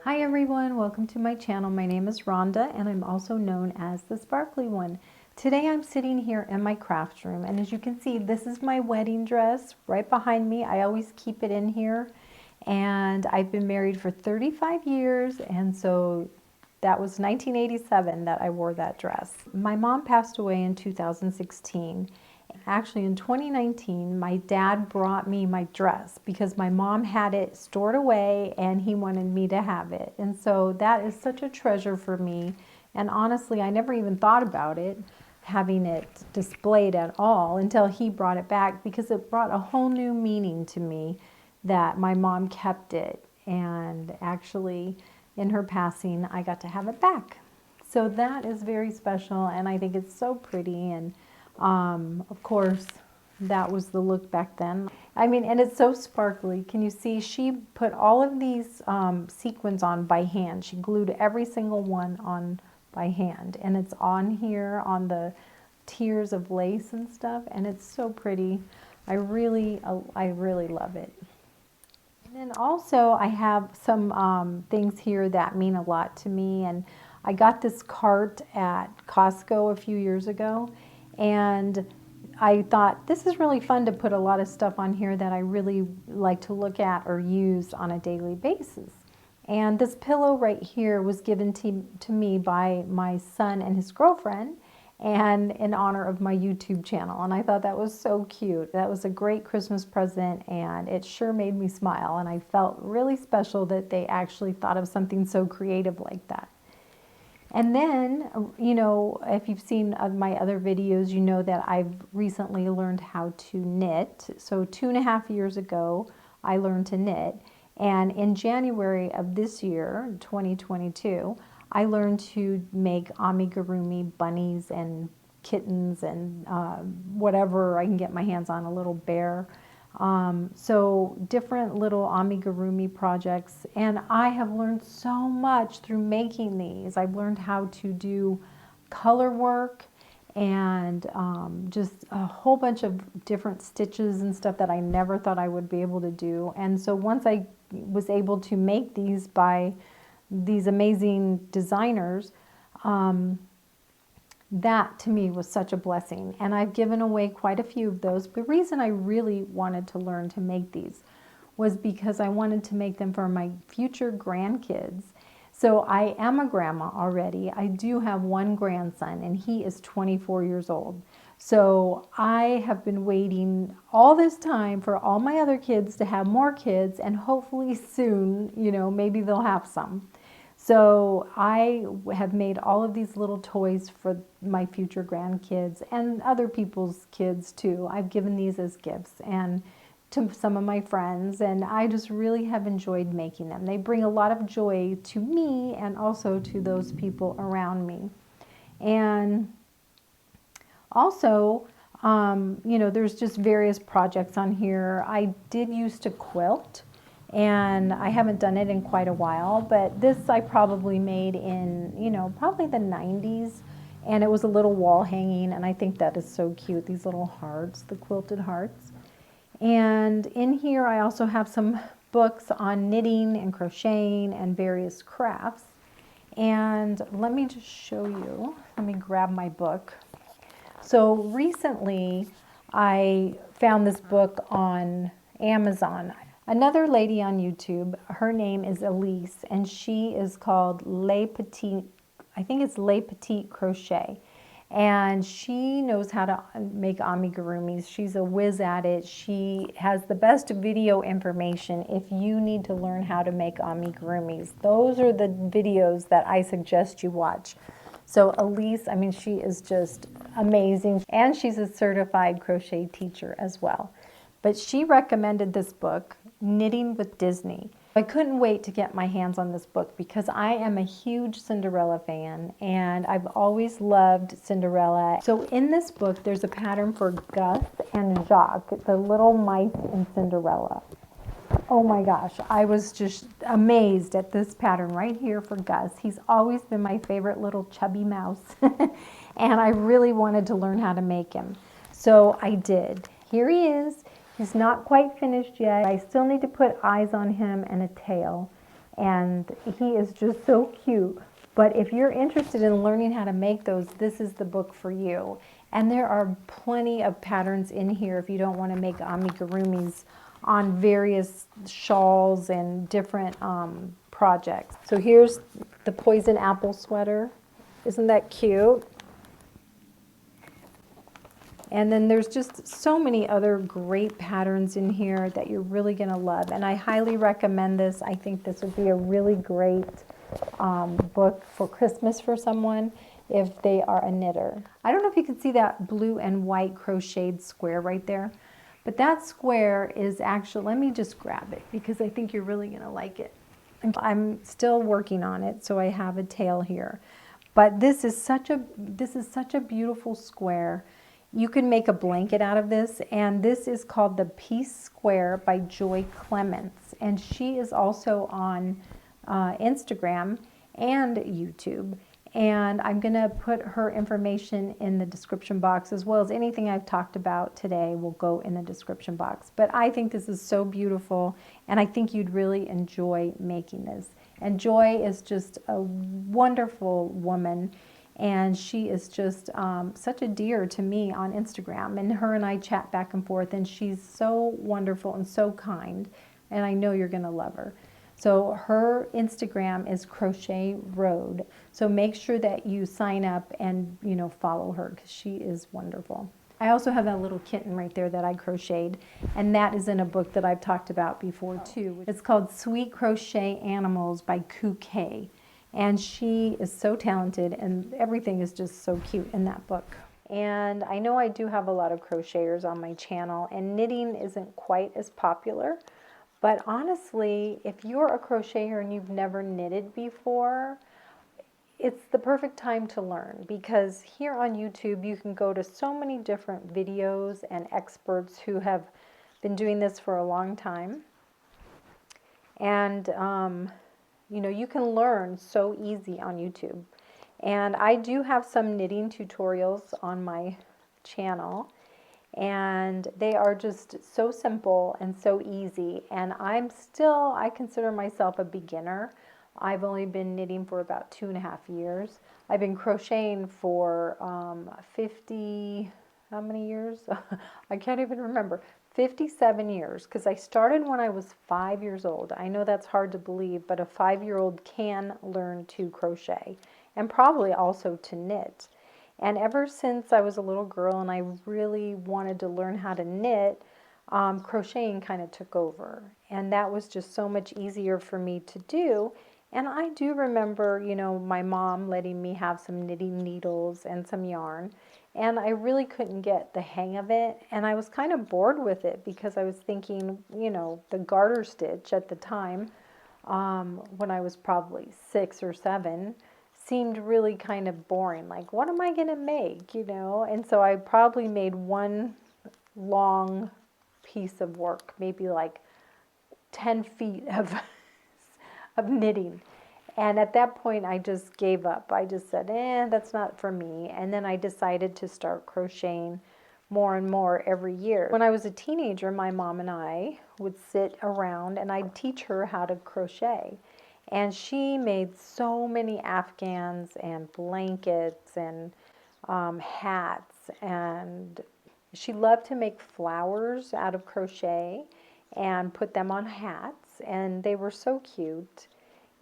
Hi everyone, welcome to my channel. My name is Rhonda and I'm also known as the Sparkly One. Today I'm sitting here in my craft room, and as you can see, this is my wedding dress right behind me. I always keep it in here, and I've been married for 35 years, and so that was 1987 that I wore that dress. My mom passed away in 2016. Actually, in 2019, my dad brought me my dress because my mom had it stored away and he wanted me to have it. And so that is such a treasure for me. And honestly, I never even thought about it, having it displayed at all, until he brought it back, because it brought a whole new meaning to me that my mom kept it. And actually, in her passing, I got to have it back. So that is very special, and I think it's so pretty. And of course, that was the look back then. I mean, and it's so sparkly. Can you see? She put all of these sequins on by hand. She glued every single one on by hand, and it's on here on the tiers of lace and stuff, and it's so pretty. I really love it. And then also I have some things here that mean a lot to me, and I got this cart at Costco a few years ago, and I thought this is really fun to put a lot of stuff on here that I really like to look at or use on a daily basis. And this pillow right here was given to me by my son and his girlfriend, and in honor of my YouTube channel. And I thought that was so cute. That was a great Christmas present, and it sure made me smile. And I felt really special that they actually thought of something so creative like that. And then, you know, if you've seen my other videos, you know that I've recently learned how to knit. So 2.5 years ago, I learned to knit. And in January of this year, 2022, I learned to make amigurumi bunnies and kittens and whatever I can get my hands on, a little bear. So different little amigurumi projects, and I have learned so much through making these. I've learned how to do color work and just a whole bunch of different stitches and stuff that I never thought I would be able to do. And so once I was able to make these by these amazing designers, that to me was such a blessing, and I've given away quite a few of those. The reason I really wanted to learn to make these was because I wanted to make them for my future grandkids. So I am a grandma already. I do have one grandson, and he is 24 years old. So I have been waiting all this time for all my other kids to have more kids, and hopefully soon, you know, maybe they'll have some. So I have made all of these little toys for my future grandkids and other people's kids too. I've given these as gifts and to some of my friends, and I just really have enjoyed making them. They bring a lot of joy to me and also to those people around me. And also, you know, there's just various projects on here. I did used to quilt, and I haven't done it in quite a while, but this I probably made in, you know, probably the 90s, and it was a little wall hanging, and I think that is so cute, these little hearts, the quilted hearts. And in here I also have some books on knitting and crocheting and various crafts. And let me just show you, let me grab my book. So recently I found this book on Amazon. Another lady on YouTube, her name is Elise, and she is called Petit, I think it's Petit Crochet. And she knows how to make amigurumis. She's a whiz at it. She has the best video information if you need to learn how to make amigurumis. Those are the videos that I suggest you watch. So Elise, I mean, she is just amazing, and she's a certified crochet teacher as well. But she recommended this book, Knitting with Disney. I couldn't wait to get my hands on this book because I am a huge Cinderella fan, and I've always loved Cinderella. So in this book, there's a pattern for Gus and Jacques, the little mice in Cinderella. Oh my gosh, I was just amazed at this pattern right here for Gus. He's always been my favorite little chubby mouse, and I really wanted to learn how to make him. So I did. Here he is. He's not quite finished yet. I still need to put eyes on him and a tail. and he is just so cute. But if you're interested in learning how to make those, this is the book for you. And there are plenty of patterns in here if you don't want to make amigurumis on various shawls and different projects. So here's the poison apple sweater. Isn't that cute? And then there's just so many other great patterns in here that you're really going to love. And I highly recommend this. I think this would be a really great book for Christmas for someone if they are a knitter. I don't know if you can see that blue and white crocheted square right there, but that square is actually, let me just grab it because I think you're really going to like it. I'm still working on it, so I have a tail here. But this is such a beautiful square. You can make a blanket out of this, and this is called the Peace Square by Joy Clements, and she is also on Instagram and YouTube, and I'm gonna put her information in the description box, as well as anything I've talked about today will go in the description box. But I think this is so beautiful, and I think you'd really enjoy making this. And Joy is just a wonderful woman, and she is just such a dear to me on Instagram, and her and I chat back and forth, and she's so wonderful and so kind, and I know you're gonna love her. So her Instagram is Crochet Road. So make sure that you sign up and follow her because she is wonderful. I also have that little kitten right there that I crocheted, and that is in a book that I've talked about before too. It's called Sweet Crochet Animals by Crocheted. And she is so talented, and everything is just so cute in that book. And I know I do have a lot of crocheters on my channel, and knitting isn't quite as popular. But honestly, if you're a crocheter and you've never knitted before, it's the perfect time to learn, because here on YouTube you can go to so many different videos and experts who have been doing this for a long time. And you can learn so easy on YouTube. And I do have some knitting tutorials on my channel, and they are just so simple and so easy. And I consider myself a beginner. I've only been knitting for about 2.5 years. I've been crocheting for 50, how many years? I can't even remember. 57 years, because I started when I was 5 years old. I know that's hard to believe, but a 5-year-old can learn to crochet and probably also to knit. And ever since I was a little girl and I really wanted to learn how to knit, crocheting kind of took over. And that was just so much easier for me to do. And I do remember, my mom letting me have some knitting needles and some yarn. And I really couldn't get the hang of it. And I was kind of bored with it because I was thinking, the garter stitch at the time, when I was probably 6 or 7, seemed really kind of boring. Like, what am I going to make, And so I probably made one long piece of work, maybe like 10 feet of knitting. And at that point, I just gave up. I just said, that's not for me. And then I decided to start crocheting more and more every year. When I was a teenager, my mom and I would sit around and I'd teach her how to crochet. And she made so many Afghans and blankets and hats. And she loved to make flowers out of crochet and put them on hats. And they were so cute.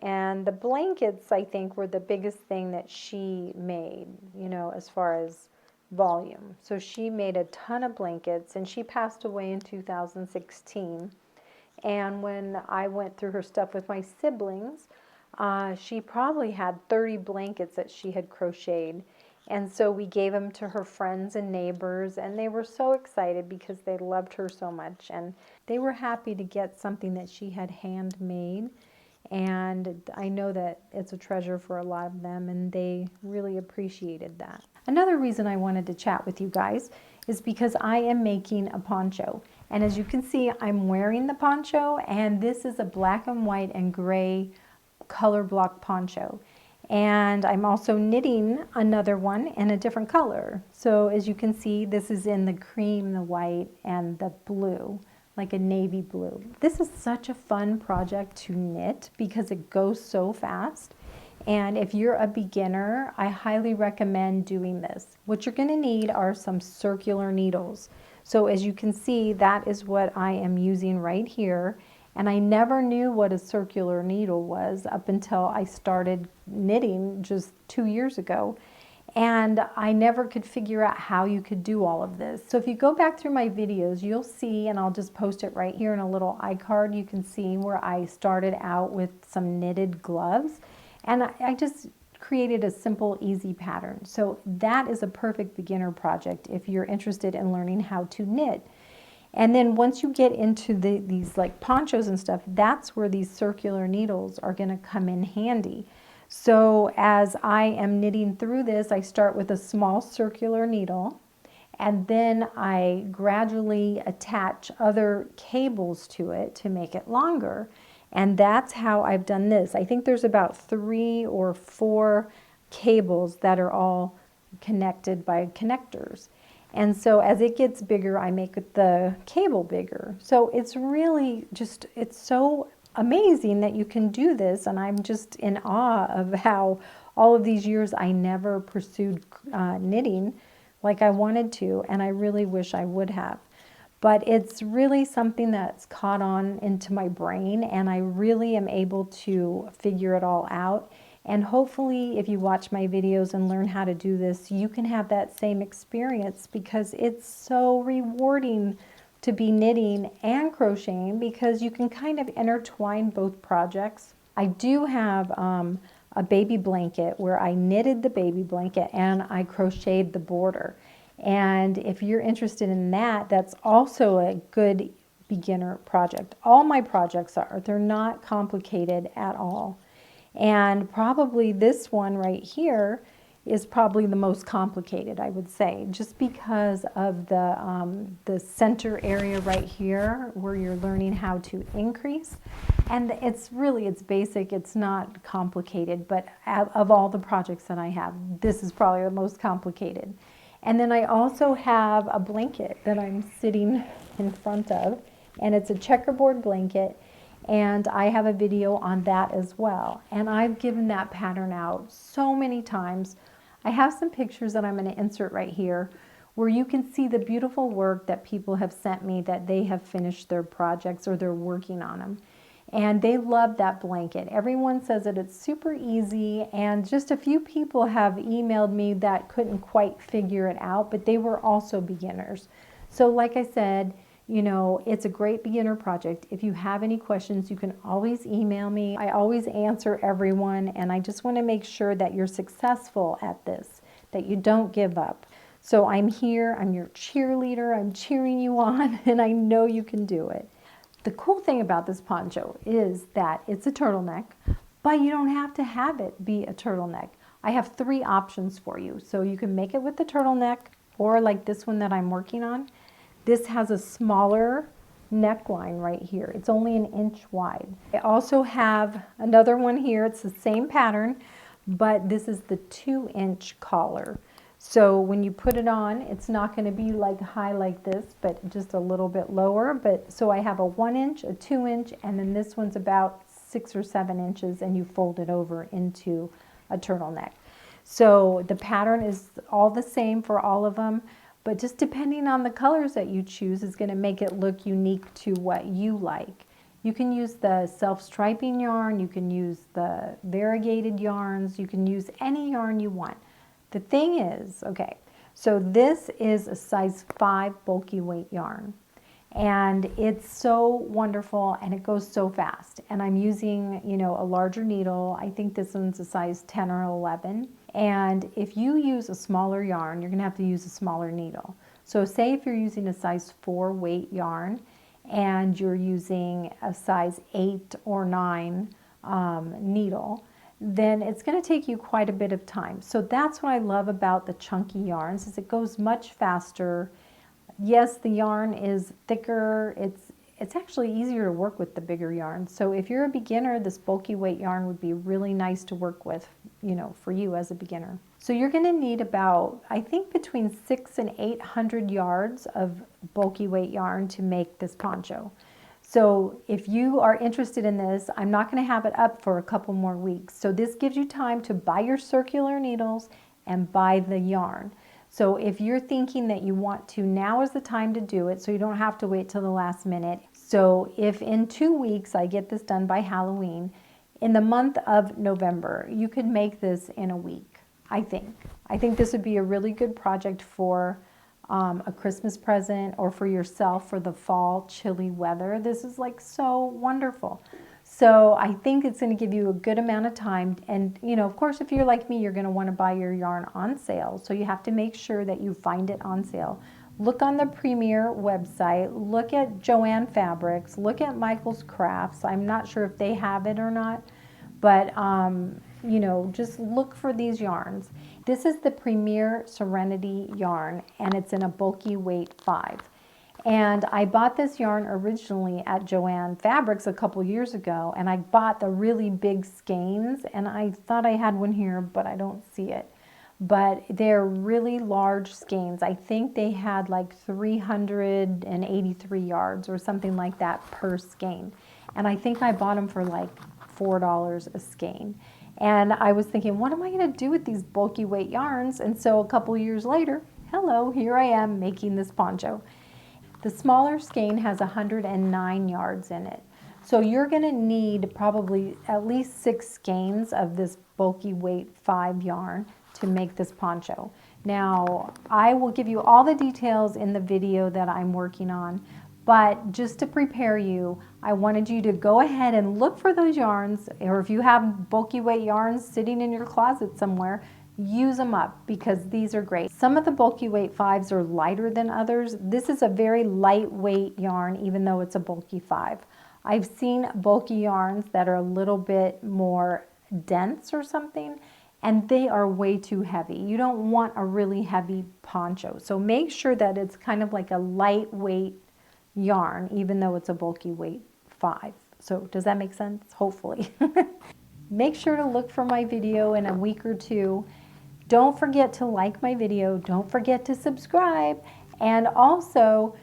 And the blankets, I think, were the biggest thing that she made, as far as volume. So she made a ton of blankets, and she passed away in 2016. And when I went through her stuff with my siblings, she probably had 30 blankets that she had crocheted. And so we gave them to her friends and neighbors, and they were so excited because they loved her so much. And they were happy to get something that she had handmade. And I know that it's a treasure for a lot of them, and they really appreciated that. Another reason I wanted to chat with you guys is because I am making a poncho. And as you can see, I'm wearing the poncho, and this is a black and white and gray color block poncho. And I'm also knitting another one in a different color. So as you can see, this is in the cream, the white, and the blue, like a navy blue. This is such a fun project to knit because it goes so fast. And if you're a beginner, I highly recommend doing this. What you're going to need are some circular needles. So as you can see, that is what I am using right here. And I never knew what a circular needle was up until I started knitting just 2 years ago. And I never could figure out how you could do all of this. So if you go back through my videos, you'll see, and I'll just post it right here in a little iCard, you can see where I started out with some knitted gloves. And I just created a simple, easy pattern. So that is a perfect beginner project if you're interested in learning how to knit. And then once you get into these like ponchos and stuff, that's where these circular needles are going to come in handy. So as I am knitting through this, I start with a small circular needle, and then I gradually attach other cables to it to make it longer. And that's how I've done this. I think there's about 3 or 4 cables that are all connected by connectors. And so as it gets bigger, I make the cable bigger. So it's really just, it's so amazing that you can do this. And I'm just in awe of how all of these years I never pursued knitting like I wanted to. And I really wish I would have. But it's really something that's caught on into my brain, and I really am able to figure it all out. And hopefully if you watch my videos and learn how to do this, you can have that same experience, because it's so rewarding to be knitting and crocheting because you can kind of intertwine both projects. I do have a baby blanket where I knitted the baby blanket and I crocheted the border. And if you're interested in that, that's also a good beginner project. All my projects are. They're not complicated at all. And probably this one right here is probably the most complicated, I would say, just because of the center area right here where you're learning how to increase. And it's basic, it's not complicated, but of all the projects that I have, this is probably the most complicated. And then I also have a blanket that I'm sitting in front of, and it's a checkerboard blanket, and I have a video on that as well. And I've given that pattern out so many times. I have some pictures that I'm going to insert right here where you can see the beautiful work that people have sent me that they have finished their projects or they're working on them. And they love that blanket. Everyone says that it's super easy, and just a few people have emailed me that couldn't quite figure it out, but they were also beginners. So like I said, you know, it's a great beginner project. If you have any questions, you can always email me. I always answer everyone, and I just want to make sure that you're successful at this, that you don't give up. So I'm here, I'm your cheerleader, I'm cheering you on, and I know you can do it. The cool thing about this poncho is that it's a turtleneck, but you don't have to have it be a turtleneck. I have 3 options for you. So you can make it with the turtleneck, or like this one that I'm working on. This has a smaller neckline right here. It's only 1 inch wide. I also have another one here. It's the same pattern, but this is the 2-inch collar. So when you put it on, it's not going to be like high like this, but just a little bit lower. But so I have a 1 inch, a 2-inch, and then this one's about 6 or 7 inches, and you fold it over into a turtleneck. So the pattern is all the same for all of them, but just depending on the colors that you choose is going to make it look unique to what you like. You can use the self-striping yarn, you can use the variegated yarns, you can use any yarn you want. The thing is, okay, so this is a size 5 bulky weight yarn, and it's so wonderful and it goes so fast. And I'm using, you know, a larger needle. I think this one's a size 10 or 11. And if you use a smaller yarn, you're going to have to use a smaller needle. So say if you're using a size 4 weight yarn and you're using a size 8 or 9 needle, then it's going to take you quite a bit of time. So that's what I love about the chunky yarns, is it goes much faster. Yes, the yarn is thicker. It's actually easier to work with the bigger yarn. So if you're a beginner, this bulky weight yarn would be really nice to work with, you know, for you as a beginner. So you're going to need about, I think, between 600 and 800 yards of bulky weight yarn to make this poncho. So if you are interested in this, I'm not going to have it up for a couple more weeks. So this gives you time to buy your circular needles and buy the yarn. So if you're thinking that you want to, now is the time to do it so you don't have to wait till the last minute. So if in 2 weeks I get this done by Halloween, in the month of November, you could make this in a week, I think. I think this would be a really good project for a Christmas present or for yourself for the fall chilly weather. This is like so wonderful. So I think it's going to give you a good amount of time. And, you know, of course, if you're like me, you're going to want to buy your yarn on sale. So you have to make sure that you find it on sale. Look on the Premier website, look at Joann Fabrics, look at Michael's Crafts. I'm not sure if they have it or not, but, you know, just look for these yarns. This is the Premier Serenity yarn, and it's in a bulky weight 5. And I bought this yarn originally at Joann Fabrics a couple years ago, and I bought the really big skeins, and I thought I had one here, but I don't see it. But they're really large skeins. I think they had like 383 yards or something like that per skein. And I think I bought them for like $4 a skein. And I was thinking, what am I going to do with these bulky weight yarns? And so a couple years later, hello, here I am making this poncho. The smaller skein has 109 yards in it. So you're going to need probably at least 6 skeins of this bulky weight 5 yarn to make this poncho. Now, I will give you all the details in the video that I'm working on, but just to prepare you, I wanted you to go ahead and look for those yarns, or if you have bulky weight yarns sitting in your closet somewhere, use them up because these are great. Some of the bulky weight 5s are lighter than others. This is a very lightweight yarn, even though it's a bulky 5. I've seen bulky yarns that are a little bit more dense or something, and they are way too heavy. You don't want a really heavy poncho. So make sure that it's kind of like a lightweight yarn, even though it's a bulky weight 5. So does that make sense? Hopefully. Make sure to look for my video in a week or two. Don't forget to like my video. Don't forget to subscribe. And also,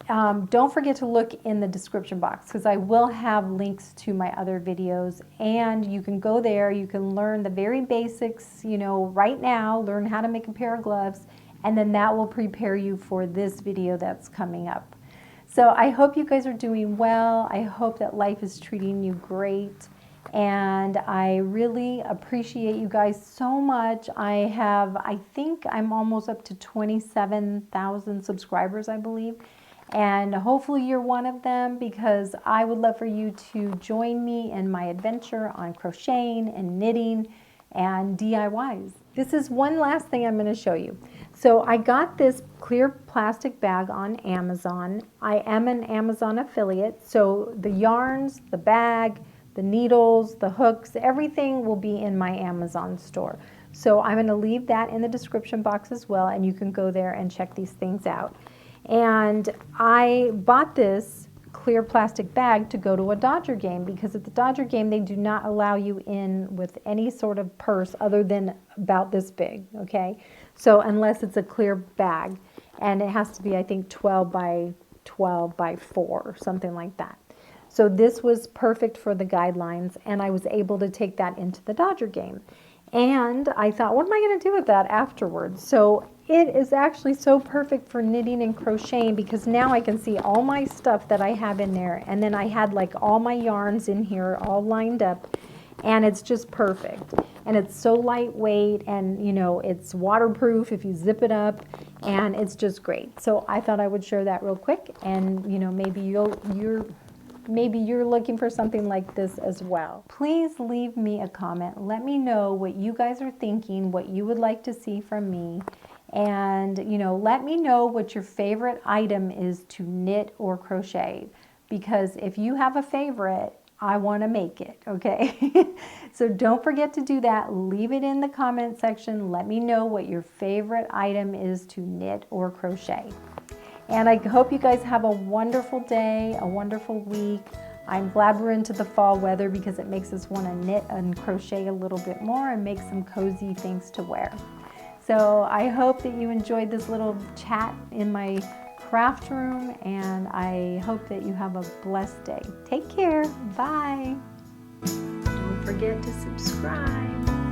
don't forget to look in the description box because I will have links to my other videos, and you can go there. You can learn the very basics, you know, right now, learn how to make a pair of gloves, and then that will prepare you for this video that's coming up. So I hope you guys are doing well. I hope that life is treating you great. And I really appreciate you guys so much. I think I'm almost up to 27,000 subscribers, I believe. And hopefully you're one of them, because I would love for you to join me in my adventure on crocheting and knitting and DIYs. This is one last thing I'm going to show you. So I got this clear plastic bag on Amazon. I am an Amazon affiliate, so the yarns, the bag, the needles, the hooks, everything will be in my Amazon store. So I'm going to leave that in the description box as well, and you can go there and check these things out. And I bought this clear plastic bag to go to a Dodger game, because at the Dodger game they do not allow you in with any sort of purse other than about this big, okay? So unless it's a clear bag, and it has to be, I think, 12 by 12 by 4, something like that. So this was perfect for the guidelines, and I was able to take that into the Dodger game. And I thought, what am I going to do with that afterwards? So it is actually so perfect for knitting and crocheting, because now I can see all my stuff that I have in there. And then I had like all my yarns in here all lined up, and it's just perfect. And it's so lightweight, and you know, it's waterproof if you zip it up, and it's just great. So I thought I would share that real quick, and you know, maybe you're looking for something like this as well. Please leave me a comment. Let me know what you guys are thinking, what you would like to see from me. And, you know, let me know what your favorite item is to knit or crochet. Because if you have a favorite, I want to make it, okay? So don't forget to do that. Leave it in the comment section. Let me know what your favorite item is to knit or crochet. And I hope you guys have a wonderful day, a wonderful week. I'm glad we're into the fall weather, because it makes us want to knit and crochet a little bit more and make some cozy things to wear. So I hope that you enjoyed this little chat in my craft room, and I hope that you have a blessed day. Take care. Bye. Don't forget to subscribe.